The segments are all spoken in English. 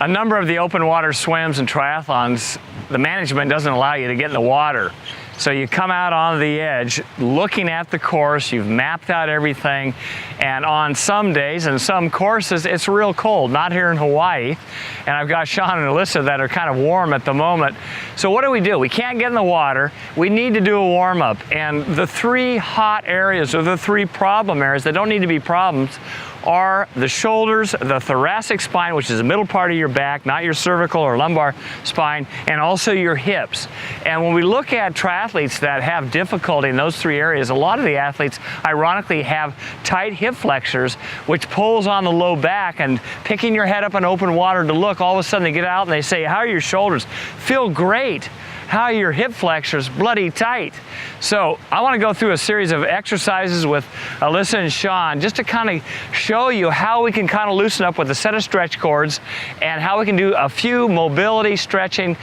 A number of the open water swims and triathlons, the management doesn't allow you to get in the water. So you come out on the edge looking at the course, you've mapped out everything, and on some days and some courses it's real cold, not here in Hawaii. And I've got Sean and Alyssa that are kind of warm at the moment. So what do? We can't get in the water, we need to do a warm-up. And the three hot areas, or the three problem areas that don't need to be problems, are the shoulders, the thoracic spine, which is the middle part of your back, not your cervical or lumbar spine, and also your hips. And when we look at triathletes that have difficulty in those three areas, a lot of the athletes ironically have tight hip flexors, which pulls on the low back, and picking your head up in open water to look, all of a sudden they get out and they say, how are your shoulders? Feel great. How are your hip flexors? Bloody tight. So I want to go through a series of exercises with Alyssa and Sean just to kind of show you how we can kind of loosen up with a set of stretch cords and how we can do a few mobility stretching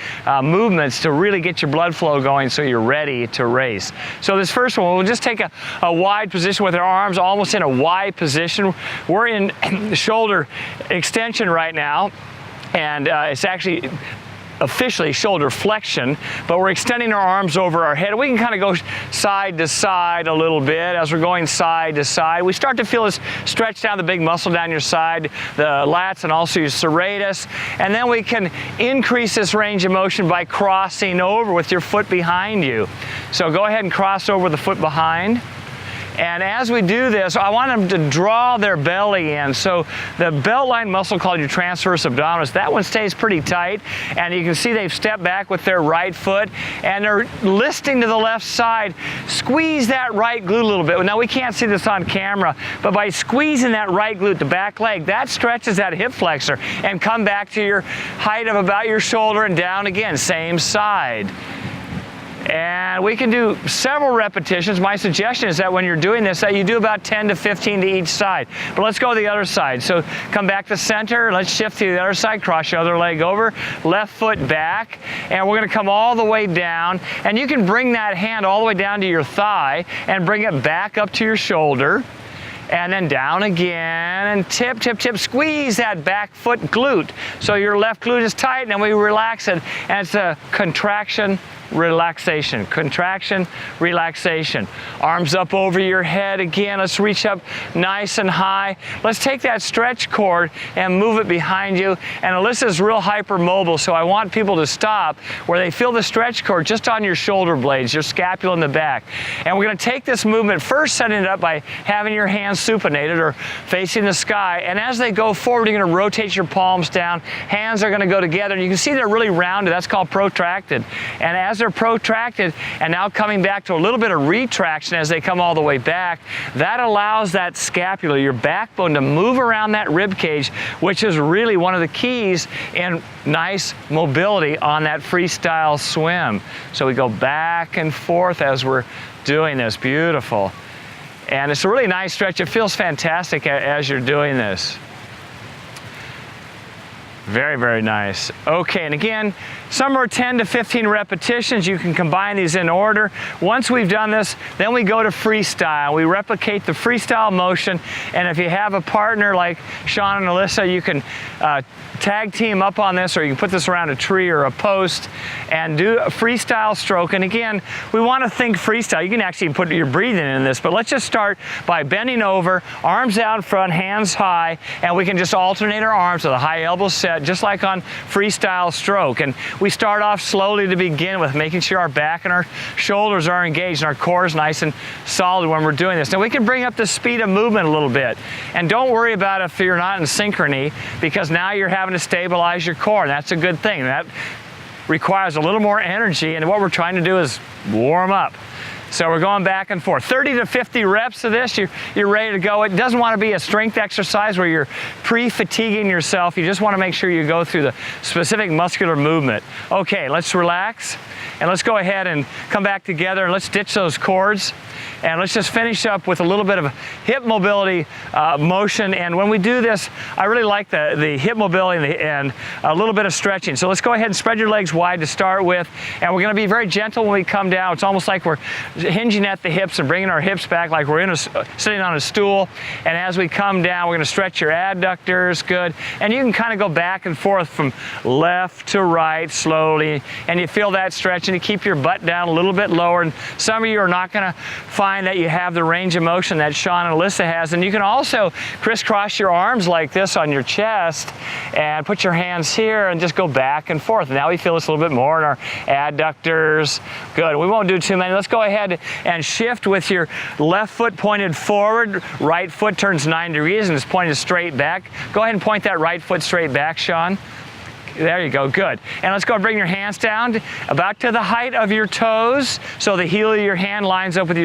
movements to really get your blood flow going so you're ready to race. So this first one, we'll just take a wide position with our arms almost in a wide position. We're in shoulder extension right now, and it's actually officially shoulder flexion, but we're extending our arms over our head. We can kind of go side to side a little bit. As we're going side to side, we start to feel this stretch down the big muscle down your side, the lats and also your serratus, and then we can increase this range of motion by crossing over with your foot behind you. So go ahead and cross over the foot behind. And as we do this, I want them to draw their belly in. So the belt line muscle called your transverse abdominis, that one stays pretty tight. And you can see they've stepped back with their right foot and they're listing to the left side. Squeeze that right glute a little bit. Now we can't see this on camera, but by squeezing that right glute, the back leg, that stretches that hip flexor, and come back to your height of about your shoulder and down again, same side. And we can do several repetitions. My suggestion is that when you're doing this, that you do about 10 to 15 to each side. But let's go to the other side. So come back to center, let's shift to the other side, cross your other leg over, left foot back, and we're gonna come all the way down. And you can bring that hand all the way down to your thigh and bring it back up to your shoulder. And then down again, and tip, tip, tip, squeeze that back foot glute. So your left glute is tight, and then we relax it, and it's a contraction, relaxation, contraction, relaxation. Arms up over your head again. Let's reach up nice and high. Let's take that stretch cord and move it behind you. And Alyssa's real hypermobile, so I want people to stop where they feel the stretch cord just on your shoulder blades, your scapula in the back. And we're going to take this movement, first setting it up by having your hands supinated or facing the sky. And as they go forward, you're going to rotate your palms down. Hands are going to go together. And you can see they're really rounded. That's called protracted. And as they're protracted and now coming back to a little bit of retraction as they come all the way back, that allows that scapula, your backbone, to move around that rib cage, which is really one of the keys in nice mobility on that freestyle swim. So we go back and forth as we're doing this. Beautiful. And it's a really nice stretch. It feels fantastic as you're doing this. Very, very nice. Okay, and again, some are 10 to 15 repetitions. You can combine these in order. Once we've done this, then we go to freestyle. We replicate the freestyle motion, and if you have a partner like Sean and Alyssa, you can tag team up on this, or you can put this around a tree or a post and do a freestyle stroke. And again, we want to think freestyle. You can actually put your breathing in this, but let's just start by bending over, arms out front, hands high, and we can just alternate our arms with a high elbow set, just like on freestyle stroke. And we start off slowly to begin with, making sure our back and our shoulders are engaged and our core is nice and solid when we're doing this. Now we can bring up the speed of movement a little bit. And don't worry about if you're not in synchrony, because now you're having to stabilize your core, and that's a good thing. That requires a little more energy, and what we're trying to do is warm up. So we're going back and forth. 30 to 50 reps of this, you're ready to go. It doesn't want to be a strength exercise where you're pre-fatiguing yourself. You just want to make sure you go through the specific muscular movement. Okay, let's relax, and let's go ahead and come back together, and let's ditch those cords. And let's just finish up with a little bit of hip mobility motion. And when we do this, I really like the hip mobility and a little bit of stretching. So let's go ahead and spread your legs wide to start with. And we're going to be very gentle when we come down. It's almost like we're hinging at the hips and bringing our hips back like we're sitting on a stool. And as we come down, we're going to stretch your adductors, good. And you can kind of go back and forth from left to right slowly, and you feel that stretch, and you keep your butt down a little bit lower. And some of you are not going to find that you have the range of motion that Sean and Alyssa has. And you can also crisscross your arms like this on your chest and put your hands here and just go back and forth. Now we feel this a little bit more in our adductors. Good. We won't do too many. Let's go ahead and shift with your left foot pointed forward. Right foot turns 9 degrees and is pointed straight back. Go ahead and point that right foot straight back, Sean. There you go, good. And let's go and bring your hands down about to the height of your toes, so the heel of your hand lines up with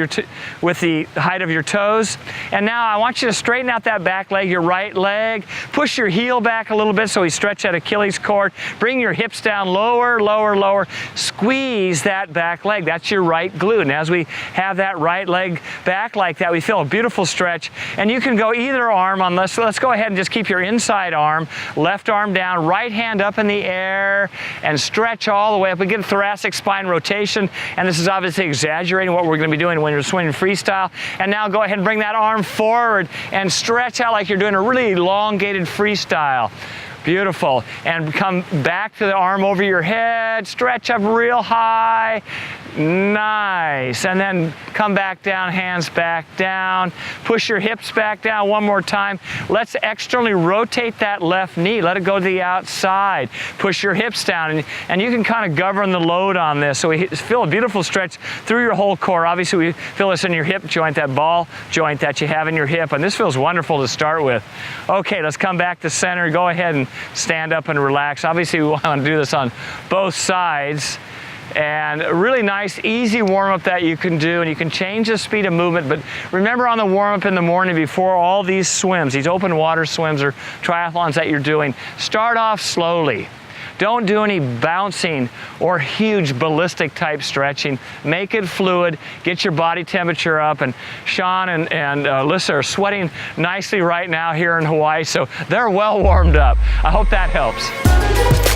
the height of your toes. And now I want you to straighten out that back leg, your right leg. Push your heel back a little bit so we stretch that Achilles cord. Bring your hips down lower, lower, lower. Squeeze that back leg. That's your right glute. And as we have that right leg back like that, we feel a beautiful stretch. And you can go either arm on this. Let's go ahead and just keep your inside arm, left arm down, right hand up in the air, and stretch all the way up. We get thoracic spine rotation, and this is obviously exaggerating what we're going to be doing when you're swimming freestyle. And now go ahead and bring that arm forward and stretch out like you're doing a really elongated freestyle. Beautiful. And come back to the arm over your head, stretch up real high. Nice. And then come back down, hands back down. Push your hips back down one more time. Let's externally rotate that left knee. Let it go to the outside. Push your hips down, and you can kind of govern the load on this. So we feel a beautiful stretch through your whole core. Obviously, we feel this in your hip joint, that ball joint that you have in your hip, and this feels wonderful to start with. Okay, let's come back to center. Go ahead and stand up and relax. Obviously, we want to do this on both sides. And a really nice, easy warm-up that you can do, and you can change the speed of movement. But remember, on the warm-up in the morning before all these swims, these open water swims or triathlons that you're doing, start off slowly. Don't do any bouncing or huge ballistic type stretching. Make it fluid, get your body temperature up. And Sean and Alyssa are sweating nicely right now here in Hawaii, so they're well warmed up. I hope that helps.